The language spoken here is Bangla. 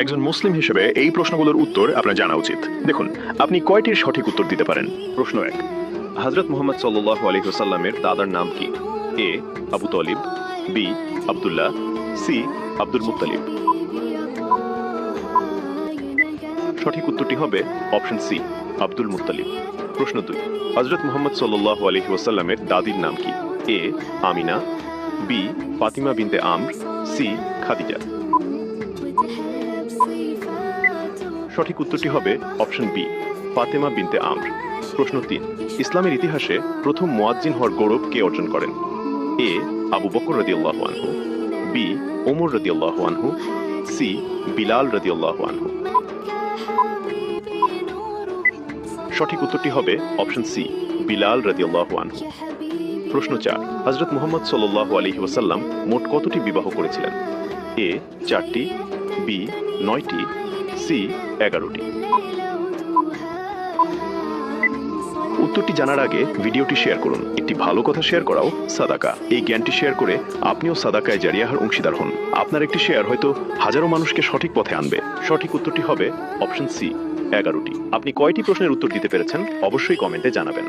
একজন মুসলিম হিসেবে এই প্রশ্নগুলোর উত্তর আপনার জানা উচিত। দেখুন, আপনি কয়টির সঠিক উত্তর দিতে পারেন? প্রশ্ন ১, হযরত মুহাম্মদ সাল্লাল্লাহু আলাইহি ওয়াসাল্লামের দাদার নাম কি? A Abu Talib, B Abdullah, C Abdul Muttalib. সঠিক উত্তরটি হবে অপশন সি আব্দুল মুত্তালিব। প্রশ্ন ২, হযরত মুহাম্মদ সাল্লাল্লাহু আলাইহি ওয়াসাল্লামের দাদির নাম কি? এ আমিনা, বি ফাতিমা বিনতে আমর, সি খাদিজা। সঠিক উত্তরটি হবে অপশন বি ফাতেমা বিনতে আমর। প্রশ্ন ৩, ইসলামের ইতিহাসে প্রথম মুয়াজ্জিন হওয়ার গৌরব কে অর্জন করেন? এ আবু বকর রাদিয়াল্লাহু আনহু, বি ওমর রাদিয়াল্লাহু আনহু, সি বিলাল রাদিয়াল্লাহু আনহু। সঠিক উত্তরটি হবে অপশন সি বিলাল রাদিয়াল্লাহু আনহু। প্রশ্ন ৪, হযরত মুহাম্মদ সাল্লাল্লাহু আলাইহি ওয়াসাল্লাম মোট কতটি বিবাহ করেছিলেন? এ ৪টি, বি ৯টি, সি ১১টি। উত্তরটি জানার আগে ভিডিওটি শেয়ার করুন। একটি ভালো কথা শেয়ার করাও সাদাকা। এই জ্ঞানটি শেয়ার করে আপনিও সাদাকায় জারিয়াহার অংশীদার হন। আপনার একটি শেয়ার হয়তো হাজারো মানুষকে সঠিক পথে আনবে। সঠিক উত্তরটি হবে অপশন সি ১১টি। আপনি কয়টি প্রশ্নের উত্তর দিতে পেরেছেন অবশ্যই কমেন্টে জানাবেন।